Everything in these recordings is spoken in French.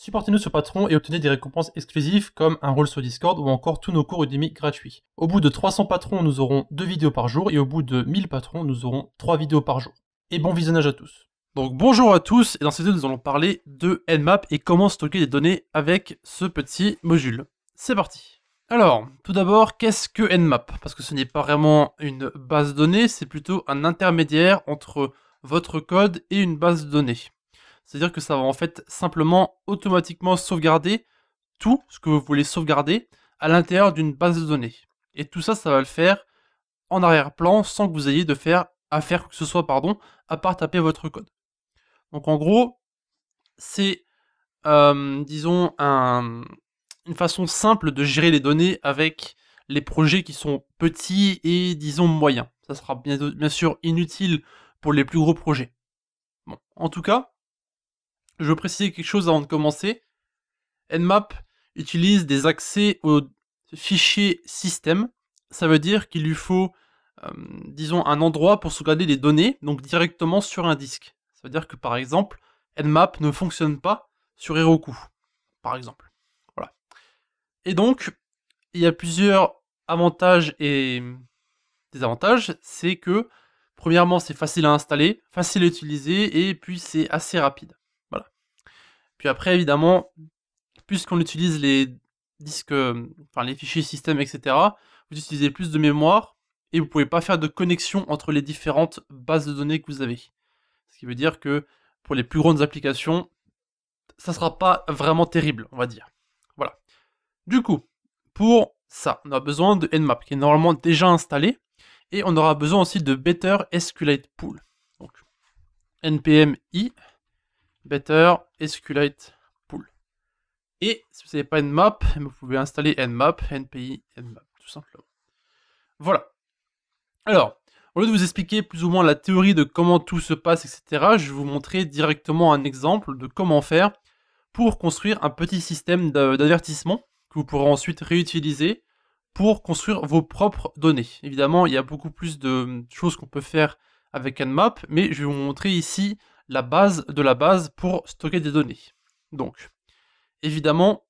Supportez-nous sur Patreon et obtenez des récompenses exclusives comme un rôle sur Discord ou encore tous nos cours Udemy gratuits. Au bout de 300 patrons, nous aurons 2 vidéos par jour et au bout de 1000 patrons, nous aurons 3 vidéos par jour. Et bon visionnage à tous. Donc bonjour à tous, et dans cette vidéo nous allons parler de Nmap et comment stocker des données avec ce petit module. C'est parti. Alors, tout d'abord, qu'est-ce que Nmap? Parce que ce n'est pas vraiment une base de données, c'est plutôt un intermédiaire entre votre code et une base de données. C'est-à-dire que ça va en fait simplement automatiquement sauvegarder tout ce que vous voulez sauvegarder à l'intérieur d'une base de données. Et tout ça, ça va le faire en arrière-plan sans que vous ayez à faire quoi que ce soit, à part taper votre code. Donc en gros, c'est, disons, une façon simple de gérer les données avec les projets qui sont petits et, disons, moyens. Ça sera bien sûr inutile pour les plus gros projets. Bon, en tout cas, je veux préciser quelque chose avant de commencer. Nmap utilise des accès aux fichiers système. Ça veut dire qu'il lui faut, disons, un endroit pour sauvegarder les données, donc directement sur un disque. Ça veut dire que, par exemple, Nmap ne fonctionne pas sur Heroku, par exemple. Voilà. Et donc, il y a plusieurs avantages et désavantages. C'est que, premièrement, c'est facile à installer, facile à utiliser, et puis c'est assez rapide. Voilà. Puis après, évidemment, puisqu'on utilise les disques, les fichiers système, etc., vous utilisez plus de mémoire, et vous pouvez pas faire de connexion entre les différentes bases de données que vous avez. Ce qui veut dire que, pour les plus grandes applications, ça sera pas vraiment terrible, on va dire. Voilà. Du coup, pour ça, on a besoin de Nmap, qui est normalement déjà installé, et on aura besoin aussi de Better SQLite Pool. Donc, npm i Better SQLite Pool. Et si vous n'avez pas Nmap, vous pouvez installer Nmap, npi Nmap, tout simplement. Voilà. Alors, au lieu de vous expliquer plus ou moins la théorie de comment tout se passe, etc., je vais vous montrer directement un exemple de comment faire pour construire un petit système d'avertissement que vous pourrez ensuite réutiliser pour construire vos propres données. Évidemment, il y a beaucoup plus de choses qu'on peut faire avec Nmap, mais je vais vous montrer ici la base de la base pour stocker des données. Donc, évidemment,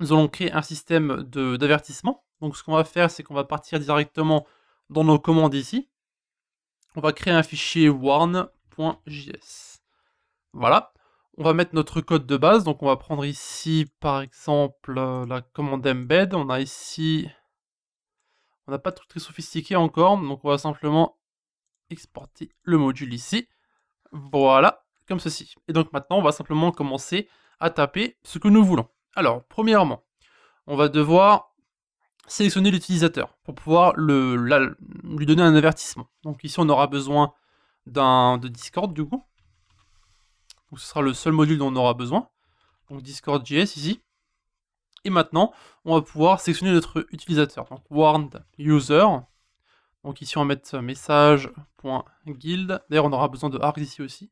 nous allons créer un système d'avertissement. Donc ce qu'on va faire, c'est qu'on va partir directement dans nos commandes ici. On va créer un fichier warn.js. Voilà. On va mettre notre code de base. Donc on va prendre ici, par exemple, la commande embed. On a ici... On n'a pas tout très sophistiqué encore. Donc on va simplement exporter le module ici. Voilà, comme ceci. Et donc maintenant, on va simplement commencer à taper ce que nous voulons. Alors, premièrement, on va devoir sélectionner l'utilisateur pour pouvoir lui donner un avertissement. Donc ici, on aura besoin de Discord, du coup. Donc ce sera le seul module dont on aura besoin. Donc Discord.js ici. Et maintenant, on va pouvoir sélectionner notre utilisateur. Donc warned user. Donc ici, on va mettre message.guild. D'ailleurs, on aura besoin de args ici aussi.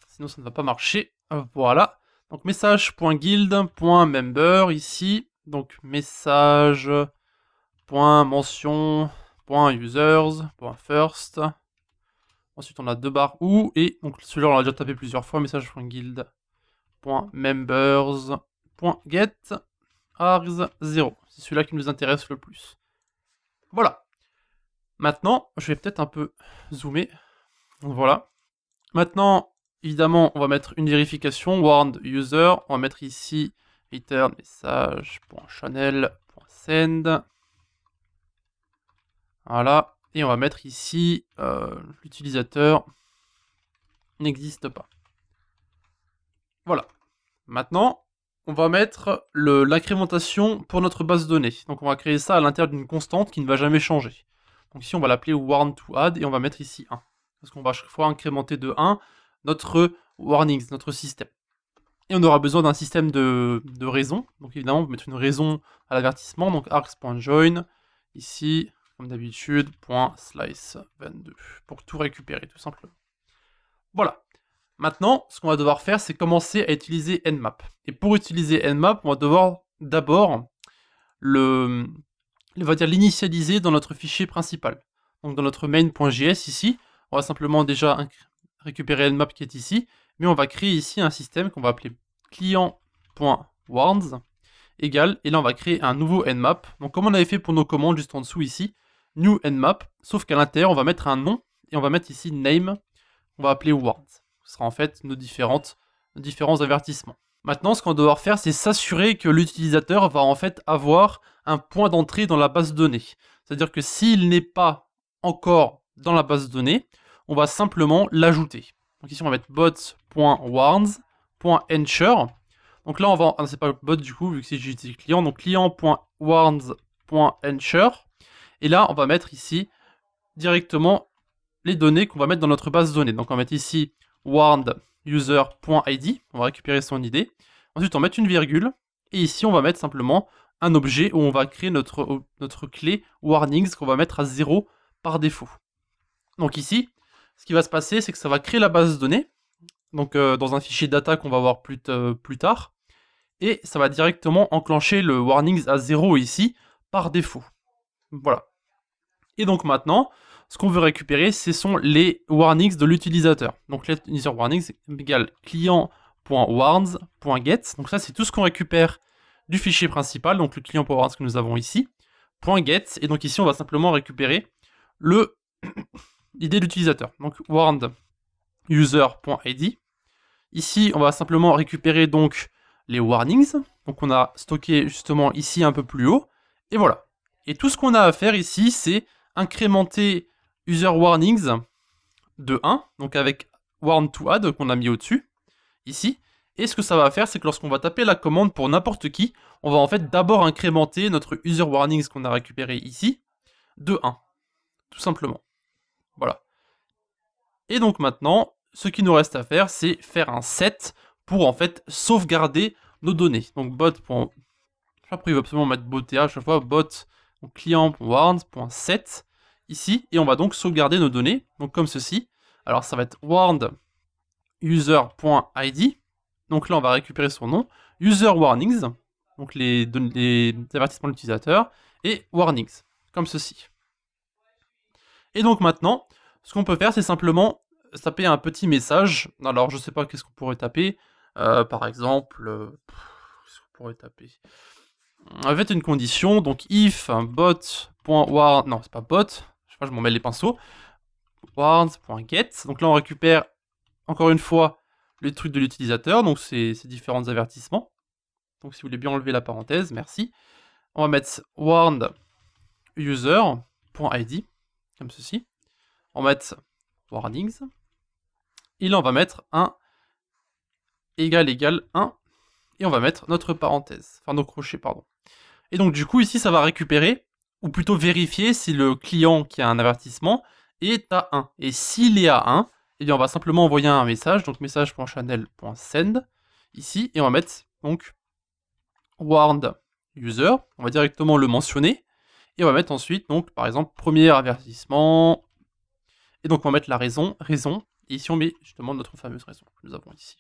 Sinon, ça ne va pas marcher. Voilà. Donc message.guild.member ici. Donc message.mention.users.first. Ensuite, on a deux barres ou. Et donc celui-là, on l'a déjà tapé plusieurs fois. Message.guild.members.get args0. C'est celui-là qui nous intéresse le plus. Voilà. Maintenant, je vais peut-être un peu zoomer. Donc voilà. Maintenant, évidemment, on va mettre une vérification, warned user. On va mettre ici return message.channel.send. Voilà. Et on va mettre ici l'utilisateur n'existe pas. Voilà. Maintenant, on va mettre l'incrémentation pour notre base de données. Donc on va créer ça à l'intérieur d'une constante qui ne va jamais changer. Donc ici, on va l'appeler warn2add et on va mettre ici 1. Parce qu'on va à chaque fois incrémenter de 1 notre warnings, notre système. Et on aura besoin d'un système de raison. Donc évidemment, on va mettre une raison à l'avertissement. Donc args.join, ici, comme d'habitude, .slice22, pour tout récupérer, tout simplement. Voilà. Maintenant, ce qu'on va devoir faire, c'est commencer à utiliser Nmap. Et pour utiliser Nmap, on va devoir d'abord l'initialiser dans notre fichier principal. Donc dans notre main.js ici, on va simplement déjà récupérer Nmap qui est ici, mais on va créer ici un système qu'on va appeler client.warns égale, et là on va créer un nouveau nmap. Donc comme on avait fait pour nos commandes juste en dessous ici, new nmap, sauf qu'à l'intérieur on va mettre un nom, et on va mettre ici name, on va appeler warns. Ce sera en fait nos différents avertissements. Maintenant, ce qu'on va devoir faire, c'est s'assurer que l'utilisateur va en fait avoir un point d'entrée dans la base de données. C'est-à-dire que s'il n'est pas encore dans la base de données, on va simplement l'ajouter. Donc ici, on va mettre bot.warns.ensure. Donc là, on va... Ah, c'est pas bot du coup, vu que c'est JT client. Donc client.warns.ensure. Et là, on va mettre ici directement les données qu'on va mettre dans notre base de données. Donc on va mettre ici warned user.id, on va récupérer son ID. Ensuite, on va mettre une virgule. Et ici, on va mettre simplement un objet où on va créer notre clé warnings qu'on va mettre à 0 par défaut. Donc ici, ce qui va se passer, c'est que ça va créer la base de données. Donc dans un fichier data qu'on va voir plus tard. Et ça va directement enclencher le warnings à 0 ici par défaut. Voilà. Et donc maintenant, ce qu'on veut récupérer, ce sont les warnings de l'utilisateur. Donc let user warnings égale client.warns.get. Donc ça, c'est tout ce qu'on récupère du fichier principal, donc le client.warns que nous avons ici, .get. Et donc ici, on va simplement récupérer l'idée de l'utilisateur. Donc warned user.id. Ici, on va simplement récupérer donc les warnings. Donc on a stocké justement ici un peu plus haut. Et voilà. Et tout ce qu'on a à faire ici, c'est incrémenter user warnings de 1, donc avec warn to add qu'on a mis au-dessus, ici. Et ce que ça va faire, c'est que lorsqu'on va taper la commande pour n'importe qui, on va en fait d'abord incrémenter notre user warnings qu'on a récupéré ici, de 1, tout simplement. Voilà. Et donc maintenant, ce qui nous reste à faire, c'est faire un set pour en fait sauvegarder nos données. Donc bot. Après, il va absolument mettre bot à chaque fois, bot. Donc client.warns.set ici, et on va donc sauvegarder nos données, donc comme ceci. Alors ça va être warned user.id, donc là on va récupérer son nom, user warnings, donc les avertissements de l'utilisateur, et warnings, comme ceci. Et donc maintenant, ce qu'on peut faire, c'est simplement taper un petit message. Alors je sais pas qu'est-ce qu'on pourrait taper, par exemple, qu'est-ce qu'on pourrait taper ? En fait, une condition, donc if bot.warn, non c'est pas bot, je sais pas, je m'en mêle les pinceaux, warns.get, donc là on récupère encore une fois le truc de l'utilisateur, donc ces différents avertissements. Donc si vous voulez bien enlever la parenthèse, merci. On va mettre warned user.id, comme ceci. On va mettre warnings, et là on va mettre un égal 1, et on va mettre notre parenthèse, enfin nos crochets, pardon. Et donc du coup ici ça va récupérer, ou plutôt vérifier si le client qui a un avertissement est à 1. Et s'il est à 1, eh bien on va simplement envoyer un message, donc message.channel.send, ici, et on va mettre donc warned user, on va directement le mentionner, et on va mettre ensuite, donc par exemple, premier avertissement, et donc on va mettre la raison, et ici on met justement notre fameuse raison que nous avons ici.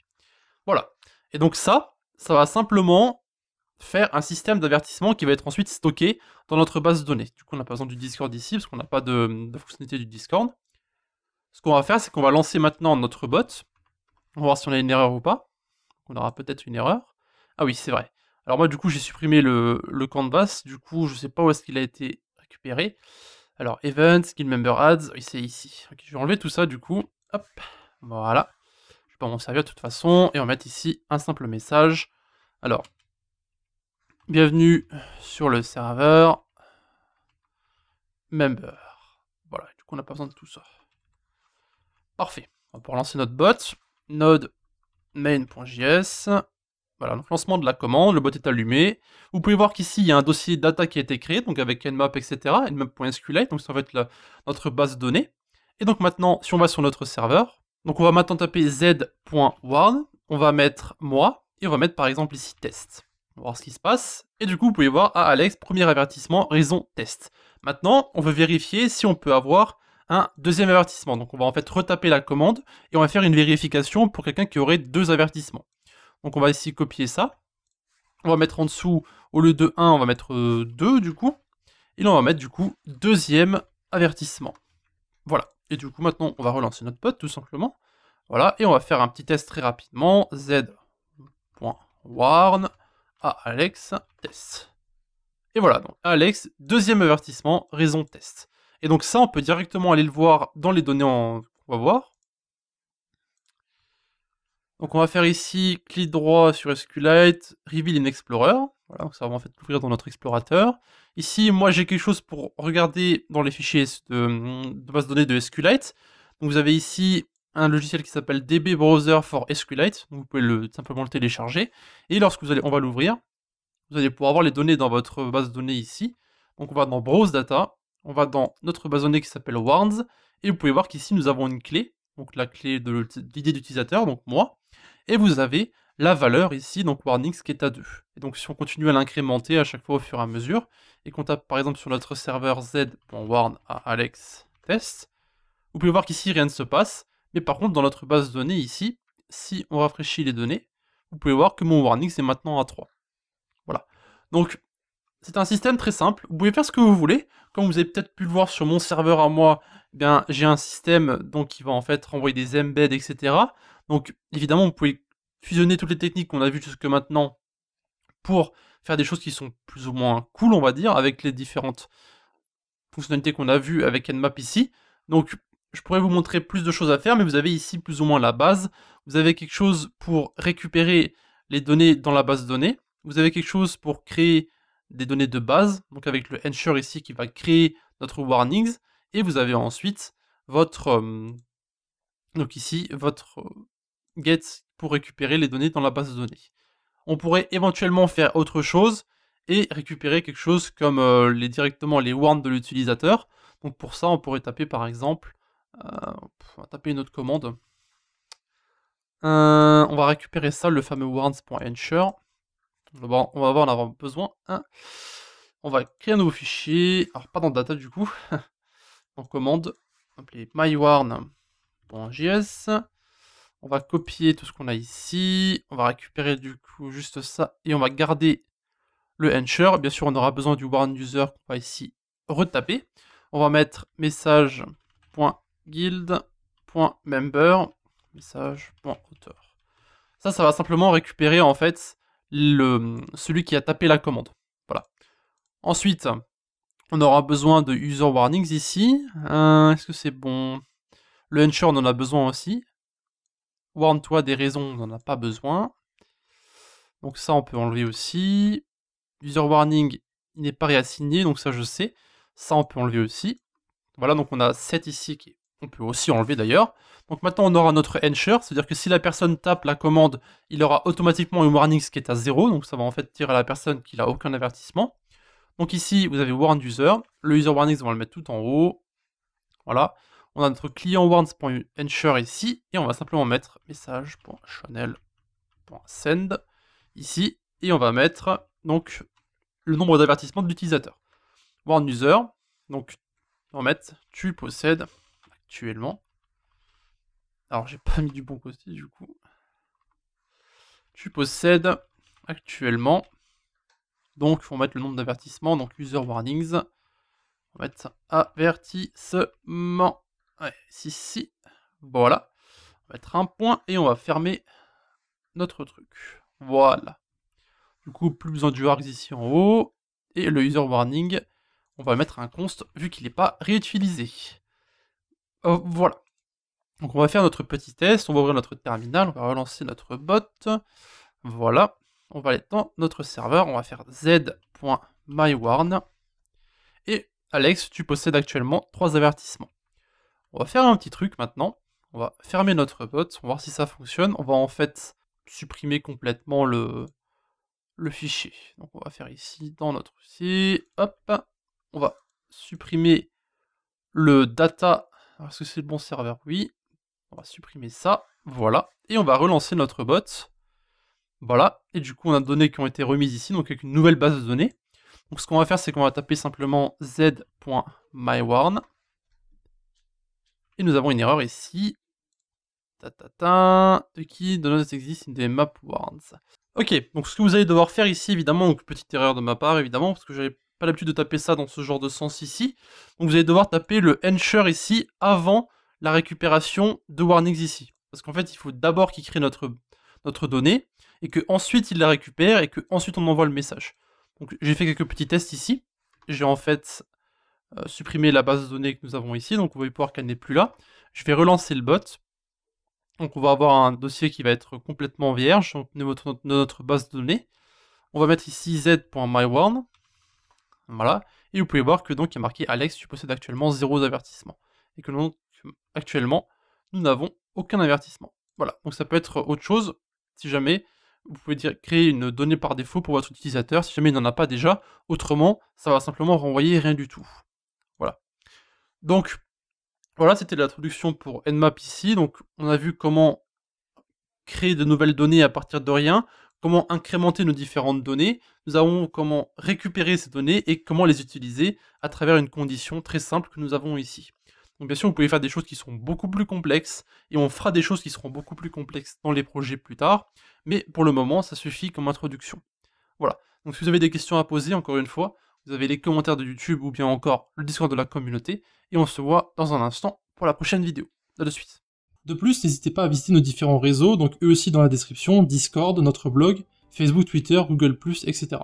Voilà. Et donc ça va simplement faire un système d'avertissement qui va être ensuite stocké dans notre base de données. Du coup, on n'a pas besoin du Discord ici, parce qu'on n'a pas de fonctionnalité du Discord. Ce qu'on va faire, c'est qu'on va lancer maintenant notre bot. On va voir si on a une erreur ou pas. On aura peut-être une erreur. Ah oui, c'est vrai. Alors moi, du coup, j'ai supprimé le canvas. Du coup, je ne sais pas où est-ce qu'il a été récupéré. Alors, event, skill member ads, oui, c'est ici. Ok, je vais enlever tout ça, du coup. Hop, voilà. Je vais pas m'en servir de toute façon. Et on va mettre ici un simple message. Alors, bienvenue sur le serveur member. Voilà, du coup on n'a pas besoin de tout ça. Parfait. On va pouvoir lancer notre bot. Node main.js. Voilà, donc lancement de la commande, le bot est allumé. Vous pouvez voir qu'ici il y a un dossier data qui a été créé, donc avec nmap, etc. nmap.sqlite, donc ça va être notre base de données. Et donc maintenant, si on va sur notre serveur, donc on va maintenant taper z.warn, on va mettre moi, et on va mettre par exemple ici test. On va voir ce qui se passe. Et du coup, vous pouvez voir, ah Alex, premier avertissement, raison test. Maintenant, on veut vérifier si on peut avoir un deuxième avertissement. Donc on va en fait retaper la commande et on va faire une vérification pour quelqu'un qui aurait 2 avertissements. Donc on va ici copier ça. On va mettre en dessous, au lieu de 1, on va mettre 2 du coup. Et là on va mettre du coup deuxième avertissement. Voilà. Et du coup maintenant on va relancer notre bot tout simplement. Voilà, et on va faire un petit test très rapidement. Z.warn à Alex test. Et voilà, donc Alex, deuxième avertissement, raison test. Et donc ça, on peut directement aller le voir dans les données qu'on va voir. Donc on va faire ici, clic droit sur SQLite, Reveal in Explorer. Voilà, donc ça va en fait l'ouvrir dans notre explorateur. Ici, moi j'ai quelque chose pour regarder dans les fichiers de base de données de SQLite. Donc vous avez ici un logiciel qui s'appelle DB Browser for SQLite. Donc vous pouvez simplement le télécharger. Et lorsque on va l'ouvrir, vous allez pouvoir voir les données dans votre base de données ici. Donc on va dans Browse Data, on va dans notre base de données qui s'appelle Warns, et vous pouvez voir qu'ici nous avons une clé, donc la clé de l'idée d'utilisateur, donc moi, et vous avez la valeur ici, donc warnings qui est à 2. Et donc si on continue à l'incrémenter à chaque fois au fur et à mesure, et qu'on tape par exemple sur notre serveur z.warn à Alex test, vous pouvez voir qu'ici rien ne se passe, mais par contre dans notre base de données ici, si on rafraîchit les données, vous pouvez voir que mon warnings est maintenant à 3. Voilà. Donc, c'est un système très simple. Vous pouvez faire ce que vous voulez. Comme vous avez peut-être pu le voir sur mon serveur à moi, eh bien, j'ai un système donc, qui va en fait renvoyer des embeds, etc. Donc, évidemment, vous pouvez fusionner toutes les techniques qu'on a vues jusque maintenant pour faire des choses qui sont plus ou moins cool, on va dire, avec les différentes fonctionnalités qu'on a vues avec Nmap ici. Donc, je pourrais vous montrer plus de choses à faire, mais vous avez ici plus ou moins la base. Vous avez quelque chose pour récupérer les données dans la base de données. Vous avez quelque chose pour créer des données de base, donc avec le ensure ici qui va créer notre warnings, et vous avez ensuite votre donc ici votre get pour récupérer les données dans la base de données. On pourrait éventuellement faire autre chose et récupérer quelque chose comme directement les warns de l'utilisateur. Donc pour ça, on pourrait taper par exemple, on va taper une autre commande. On va récupérer ça, le fameux warns.ensure. On va en avoir besoin. On va créer un nouveau fichier, alors pas dans data du coup, en commande, appeler mywarn.js. On va copier tout ce qu'on a ici, on va récupérer du coup juste ça, et on va garder le ensure. Bien sûr, on aura besoin du warn user qu'on va ici retaper. On va mettre message.guild.member, message.auteur. Ça va simplement récupérer en fait celui qui a tapé la commande. Voilà. Ensuite, on aura besoin de user warnings ici. Est-ce que c'est bon? Le ensure, on en a besoin aussi. Warn-toi des raisons, on n'en a pas besoin. Donc ça, on peut enlever aussi. User warning, il n'est pas réassigné, donc ça je sais. Ça, on peut enlever aussi. Voilà, donc on a 7 ici, on peut aussi enlever d'ailleurs. Donc maintenant, on aura notre ensure, c'est-à-dire que si la personne tape la commande, il aura automatiquement une warnings qui est à 0, donc ça va en fait dire à la personne qu'il n'a aucun avertissement. Donc ici, vous avez warn user. Le user warnings, on va le mettre tout en haut. Voilà. On a notre client warns.ensure ici, et on va simplement mettre message.channel.send ici, et on va mettre donc le nombre d'avertissements de l'utilisateur. Warn user, donc on va mettre tu possèdes actuellement. Alors j'ai pas mis du bon côté du coup. Tu possèdes actuellement. Donc il faut mettre le nombre d'avertissements, donc user warnings. On va mettre avertissement. Ouais, si. Voilà. On va mettre un point et on va fermer notre truc. Voilà. Du coup, plus besoin du args ici en haut. Et le user warning, on va mettre un const vu qu'il n'est pas réutilisé. Voilà. Donc on va faire notre petit test, on va ouvrir notre terminal, on va relancer notre bot. Voilà. On va aller dans notre serveur, on va faire z.mywarn. Et Alex, tu possèdes actuellement 3 avertissements. On va faire un petit truc maintenant. On va fermer notre bot, on va voir si ça fonctionne. On va en fait supprimer complètement le fichier. Donc on va faire ici dans notre dossier. Hop. On va supprimer le data. Est-ce que c'est le bon serveur? Oui. On va supprimer ça. Voilà. Et on va relancer notre bot. Voilà. Et du coup, on a des données qui ont été remises ici, donc avec une nouvelle base de données. Donc ce qu'on va faire, c'est qu'on va taper simplement z.mywarn. Et nous avons une erreur ici. The key does not exist in the map warns. Ok, donc ce que vous allez devoir faire ici, évidemment, donc petite erreur de ma part, évidemment, parce que j'avais pas l'habitude de taper ça dans ce genre de sens ici. Donc vous allez devoir taper le ensure ici avant la récupération de warnings ici. Parce qu'en fait, il faut d'abord qu'il crée notre donnée, et qu'ensuite il la récupère, et qu'ensuite on envoie le message. Donc j'ai fait quelques petits tests ici. J'ai en fait supprimé la base de données que nous avons ici, donc on va voir qu'elle n'est plus là. Je vais relancer le bot. Donc on va avoir un dossier qui va être complètement vierge, donc de notre base de données. On va mettre ici z.mywarn. Voilà. Et vous pouvez voir que donc il y a marqué Alex, tu possèdes actuellement 0 avertissement. Et que donc actuellement, nous n'avons aucun avertissement. Voilà. Donc ça peut être autre chose. Si jamais vous pouvez créer une donnée par défaut pour votre utilisateur, si jamais il n'en a pas déjà. Autrement, ça va simplement renvoyer rien du tout. Voilà. Donc, voilà, c'était l'introduction pour Nmap ici. Donc, on a vu comment créer de nouvelles données à partir de rien, comment incrémenter nos différentes données, nous avons comment récupérer ces données et comment les utiliser à travers une condition très simple que nous avons ici. Donc bien sûr, vous pouvez faire des choses qui sont beaucoup plus complexes, et on fera des choses qui seront beaucoup plus complexes dans les projets plus tard, mais pour le moment, ça suffit comme introduction. Voilà, donc si vous avez des questions à poser, encore une fois, vous avez les commentaires de YouTube ou bien encore le Discord de la communauté, et on se voit dans un instant pour la prochaine vidéo. À de suite. De plus, n'hésitez pas à visiter nos différents réseaux, donc eux aussi dans la description, Discord, notre blog, Facebook, Twitter, Google+, etc.